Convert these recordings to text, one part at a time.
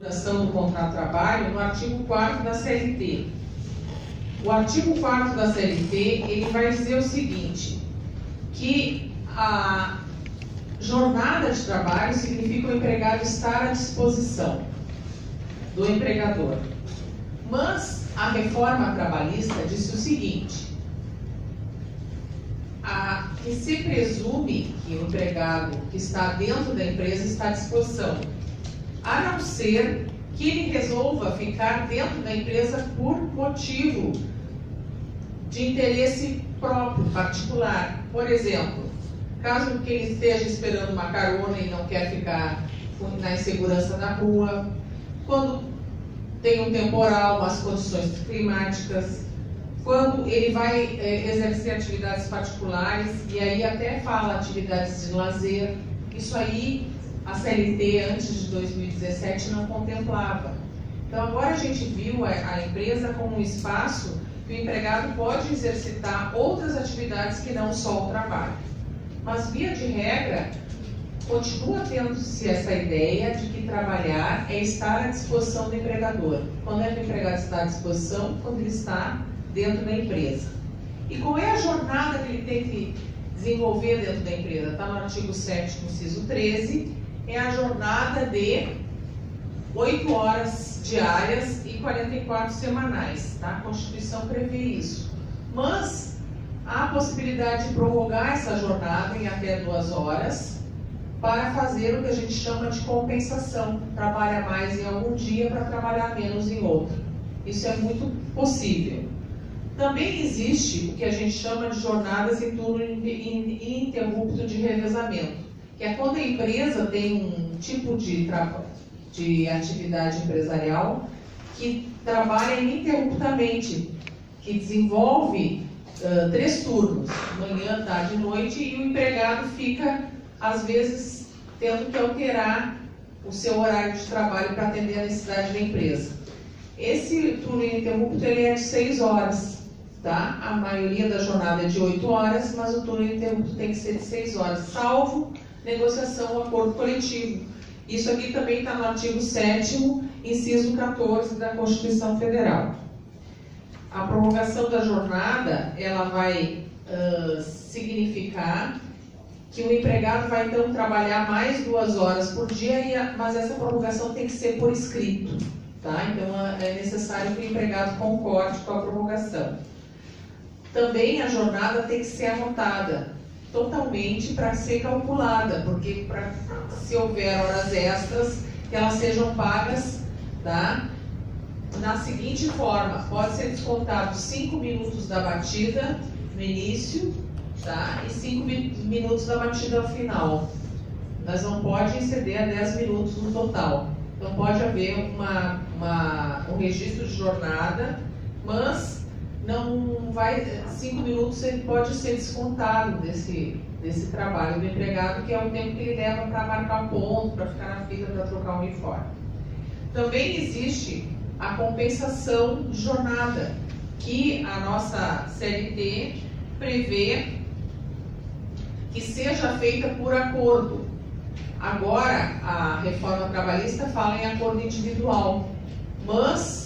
do contrato de trabalho no artigo 4º da CLT. O artigo 4º da CLT, ele vai dizer o seguinte, que a jornada de trabalho significa o empregado estar à disposição do empregador. Mas a reforma trabalhista disse o seguinte, que se presume que o empregado que está dentro da empresa está à disposição, a não ser que ele resolva ficar dentro da empresa por motivo de interesse próprio, particular. Por exemplo, caso que ele esteja esperando uma carona e não quer ficar na insegurança na rua, quando tem um temporal, as condições climáticas, quando ele vai exercer atividades particulares, e aí até fala atividades de lazer, isso aí a CLT antes de 2017 não contemplava. Então agora a gente viu a empresa como um espaço que o empregado pode exercitar outras atividades que não só o trabalho. Mas via de regra, continua tendo-se essa ideia de que trabalhar é estar à disposição do empregador. Quando é que o empregado está à disposição? Quando ele está dentro da empresa. E qual é a jornada que ele tem que desenvolver dentro da empresa? Está no artigo 7º, inciso 13, é a jornada de 8 horas diárias e 44 semanais. Tá? A Constituição prevê isso. Mas há a possibilidade de prorrogar essa jornada em até 2 horas para fazer o que a gente chama de compensação. Trabalha mais em algum dia para trabalhar menos em outro. Isso é muito possível. Também existe o que a gente chama de jornadas em turno ininterrupto de revezamento, que é quando a empresa tem um tipo de atividade empresarial que trabalha ininterruptamente, que desenvolve 3 turnos, manhã, tarde e noite, e o empregado fica, às vezes, tendo que alterar o seu horário de trabalho para atender a necessidade da empresa. Esse turno ininterrupto ele é de 6 horas, tá? A maioria da jornada é de 8 horas, mas o turno ininterrupto tem que ser de 6 horas, salvo negociação ou acordo coletivo. Isso aqui também está no artigo 7º, inciso 14 da Constituição Federal. A prorrogação da jornada, ela vai significar que o empregado vai então trabalhar mais 2 horas por dia, mas essa prorrogação tem que ser por escrito, tá? Então é necessário que o empregado concorde com a prorrogação. Também a jornada tem que ser anotada totalmente para ser calculada, porque se houver horas extras, que elas sejam pagas, tá? Na seguinte forma, pode ser descontado 5 minutos da batida no início, tá? E 5 minutos da batida ao final. Mas não pode exceder a 10 minutos no total. Então pode haver um registro de jornada, mas não vai, 5 minutos ele pode ser descontado desse trabalho do empregado, que é o tempo que ele leva para marcar o ponto, para ficar na fila, para trocar o uniforme. Também existe a compensação de jornada, que a nossa CLT prevê que seja feita por acordo. Agora, a reforma trabalhista fala em acordo individual, mas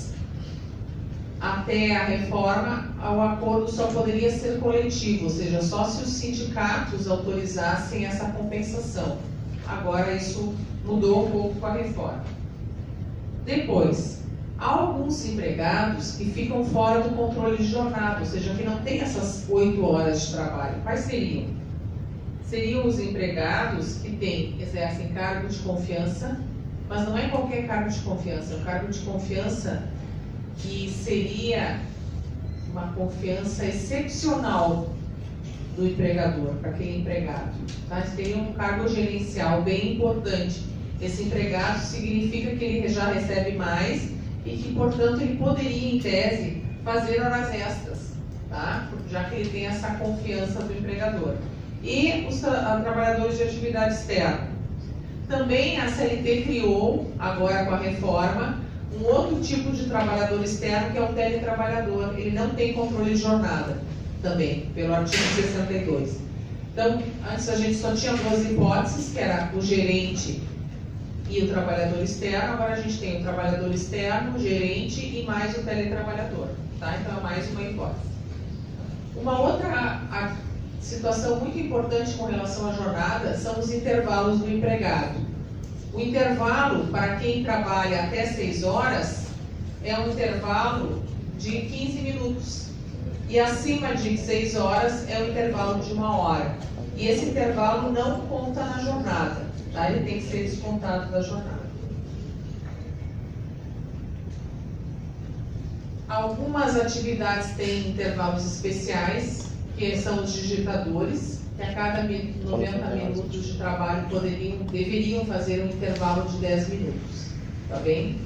até a reforma, o acordo só poderia ser coletivo, ou seja, só se os sindicatos autorizassem essa compensação. Agora isso mudou um pouco com a reforma. Depois, há alguns empregados que ficam fora do controle de jornada, ou seja, que não tem essas 8 horas de trabalho. Quais seriam? Seriam os empregados que exercem cargo de confiança, mas não é qualquer cargo de confiança, é um cargo de confiança que seria uma confiança excepcional do empregador, para aquele empregado. Tá? Teria um cargo gerencial bem importante. Esse empregado significa que ele já recebe mais e que, portanto, ele poderia, em tese, fazer horas extras, tá? Já que ele tem essa confiança do empregador. E os trabalhadores de atividade externa. Também a CLT criou, agora com a reforma, um outro tipo de trabalhador externo, que é o teletrabalhador. Ele não tem controle de jornada, também, pelo artigo 62. Então, antes a gente só tinha 2 hipóteses, que era o gerente e o trabalhador externo. Agora a gente tem o trabalhador externo, o gerente e mais o teletrabalhador, tá? Então é mais uma hipótese. Uma outra situação muito importante com relação à jornada são os intervalos do empregado. O intervalo para quem trabalha até 6 horas é um intervalo de 15 minutos. E acima de 6 horas é o intervalo de 1 hora. E esse intervalo não conta na jornada, tá? Ele tem que ser descontado da jornada. Algumas atividades têm intervalos especiais, que são os digitadores, que a cada 90 minutos de trabalho deveriam fazer um intervalo de 10 minutos, tá bem?